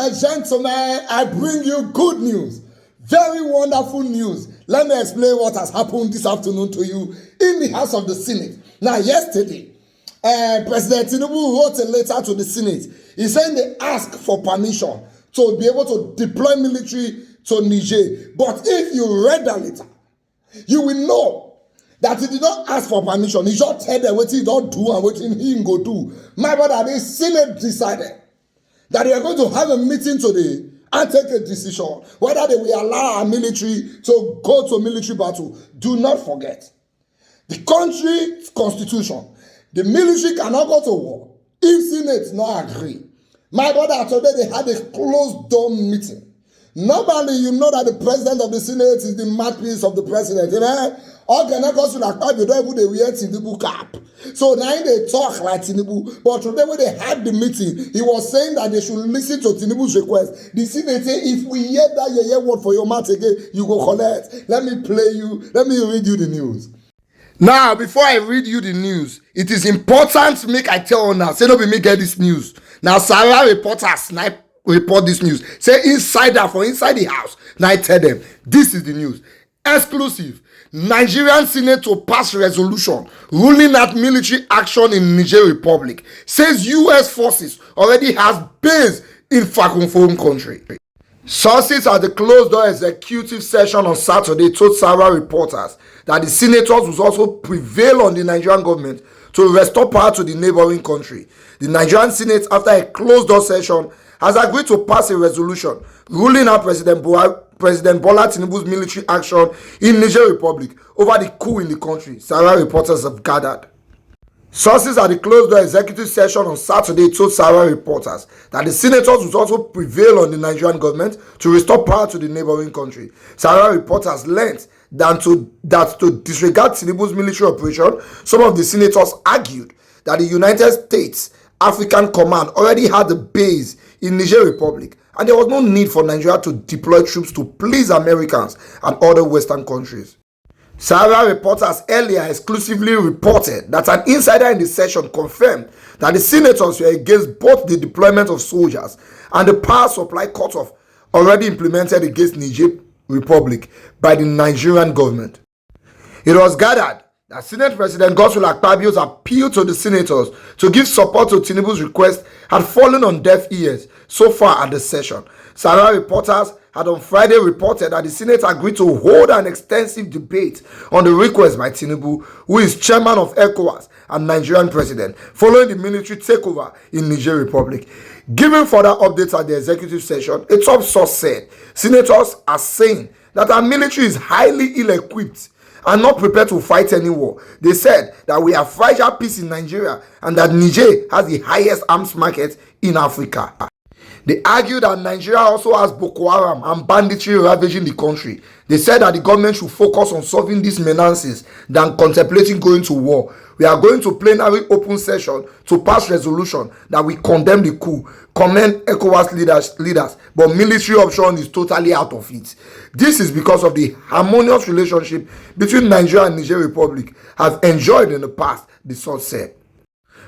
and gentlemen, I bring you good news. Very wonderful news. Let me explain what has happened this afternoon to you in the House of the Senate. Now, yesterday, President Tinubu wrote a letter to the Senate. He said they asked for permission to be able to deploy military to Niger. But if you read that letter, you will know that he did not ask for permission. He just tell them what he don't do and what he go do. My brother, the Senate decided that they are going to have a meeting today and take a decision whether they will allow our military to go to military battle. Do not forget, the country's constitution, the military cannot go to war if Senate not agree. My brother, today they had a closed door meeting. Normally, you know that the president of the Senate is the mouthpiece of the president. You know? All cannot go to like you don't even they wear Tinubu cap. So now they talk like Tinubu. But today when they had the meeting, he was saying that they should listen to Tinubu's request. The Senate say, if we hear that you hear word for your mouth again, you go collect. Let me read you the news. Now, before I read you the news, it is important to make I tell now. Say no be me get this news. Now, Sarah reporters report this news. Say insider for inside the house. Now I tell them, this is the news. Exclusive. Nigerian Senate to pass resolution ruling out military action in Niger Republic. Says U.S. forces already has base in Francophone country. Sources at the closed-door executive session on Saturday told Sarah reporters that the senators will also prevail on the Nigerian government to restore power to the neighboring country. The Nigerian Senate, after a closed-door session, has agreed to pass a resolution ruling out President Bola Tinubu's military action in Niger Republic over the coup in the country, Sarah reporters have gathered. Sources at the closed-door executive session on Saturday told Sarah reporters that the senators would also prevail on the Nigerian government to restore power to the neighboring country. Sarah reporters learned that to disregard Tinubu's military operation, some of the senators argued that the United States African Command already had a base in Niger Republic, and there was no need for Nigeria to deploy troops to please Americans and other Western countries. Sarah reporters earlier exclusively reported that an insider in the session confirmed that the senators were against both the deployment of soldiers and the power supply cutoff already implemented against Niger Republic by the Nigerian government. It was gathered that Senate President Godswill Akpabio's appeal to the senators to give support to Tinubu's request had fallen on deaf ears so far at the session. Sarah reporters had on Friday reported that the Senate agreed to hold an extensive debate on the request by Tinubu, who is chairman of ECOWAS and Nigerian president, following the military takeover in Niger Republic. Giving further updates at the executive session, a top source said senators are saying that our military is highly ill-equipped and not prepared to fight any war. They said that we have fragile peace in Nigeria and that Niger has the highest arms market in Africa. They argued that Nigeria also has Boko Haram and banditry ravaging the country. They said that the government should focus on solving these menaces than contemplating going to war. We are going to plenary open session to pass resolution that we condemn the coup, commend ECOWAS leaders, but military option is totally out of it. This is because of the harmonious relationship between Nigeria and Niger Republic have enjoyed in the past, the source said.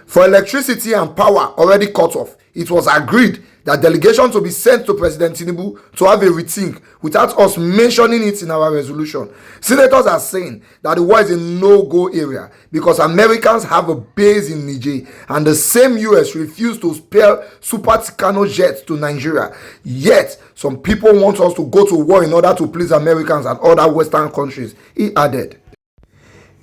For electricity and power already cut off, it was agreed that delegations will be sent to President Tinubu to have a rethink without us mentioning it in our resolution. Senators are saying that the war is a no-go area because Americans have a base in Niger and the same US refused to spare Super Tucano jets to Nigeria. Yet, some people want us to go to war in order to please Americans and other Western countries, he added.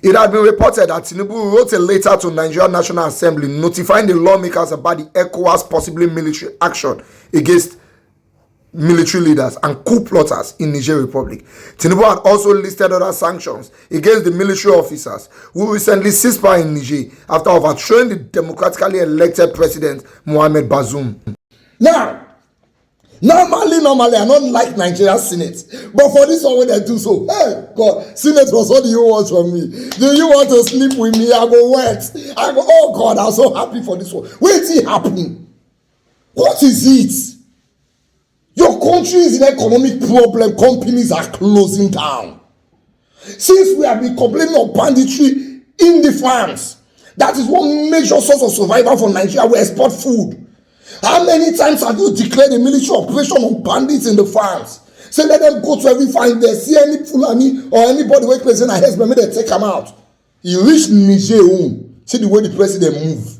It had been reported that Tinubu wrote a letter to Nigerian National Assembly notifying the lawmakers about the ECOWAS possibly military action against military leaders and coup plotters in Niger Republic. Tinubu had also listed other sanctions against the military officers who recently seized power in Niger after overthrowing the democratically elected president Mohamed Bazoum. Now, Normally, I don't like Nigerian Senate. But for this one, when they do so, hey, God, Senate was what do you want from me? Do you want to sleep with me? I go wet. I go, oh God, I'm so happy for this one. Wait till it happen. What is it? Your country is in economic problem. Companies are closing down. Since we have been complaining of banditry in the farms, that is one major source of survival for Nigeria. We export food. How many times have you declared a military operation on bandits in the farms? Say let them go to every farm. They see any Fulani or anybody wey president and husband, make they take am out. He reach Niger home. See the way the president move.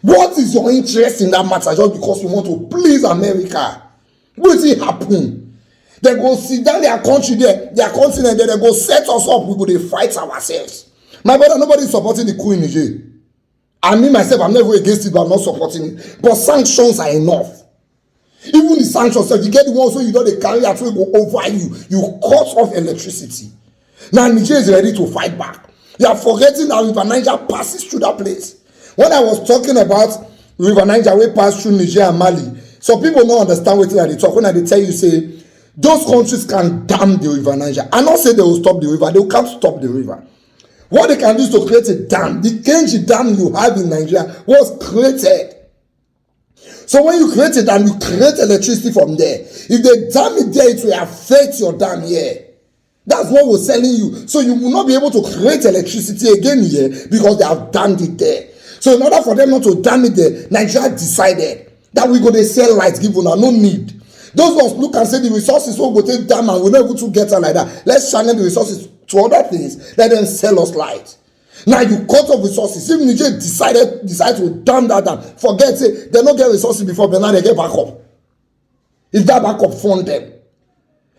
What is your interest in that matter just because you want to please America? Wetin happen? They go sit down their country there, their continent there, they go set us up, we go dey fight ourselves. My brother, nobody is supporting the coup in Niger. I me myself, I'm never against it, but I'm not supporting it. But sanctions are enough. Even the sanctions, if you get the ones where you know they carry out, will go over you, you cut off electricity. Now Niger is ready to fight back. You are forgetting that River Niger passes through that place. When I was talking about River Niger wey pass through Niger and Mali, some people don't understand what they talk. When they tell you, say, those countries can dam the River Niger. I not say they will stop the river, they can't stop the river. What they can do is to create a dam. The Genji dam you have in Nigeria was created. So when you create a dam, you create electricity from there. If they dam it there, it will affect your dam here. That's what we're selling you. So you will not be able to create electricity again here because they have dammed it there. So in order for them not to dam it there, Nigeria decided that we go to sell lights, give una no need. Those ones look and say the resources will go take dam and we're not able to get her like that. Let's channel the resources to other things. Let them sell us light. Now you cut off resources. If Niger decide to dam that dam, forget it. They don't get resources before, but now they get back up. If that backup fund them.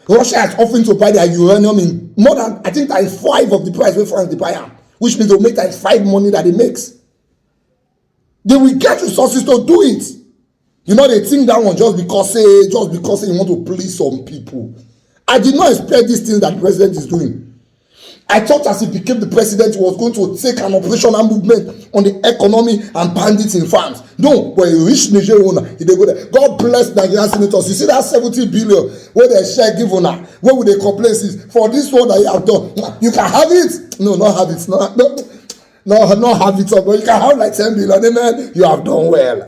Russia is offering to buy their uranium in more than, I think, ×5 of the price where France they buy them, which means they'll make ×5 money that it makes. They will get resources to do it. You know, they think that one just because you want to please some people. I did not expect these things that the president is doing. I thought as he became the president, he was going to take an operational movement on the economy and bandits in farms. No, but he reached Niger owner, he dey go there. God bless Nigerian senators. You see that 70 billion where they share give owner, where would they complain is for this one that you have done? You can have it. No, not have it. Not have it, but you can have like 10 billion. Amen. You have done well.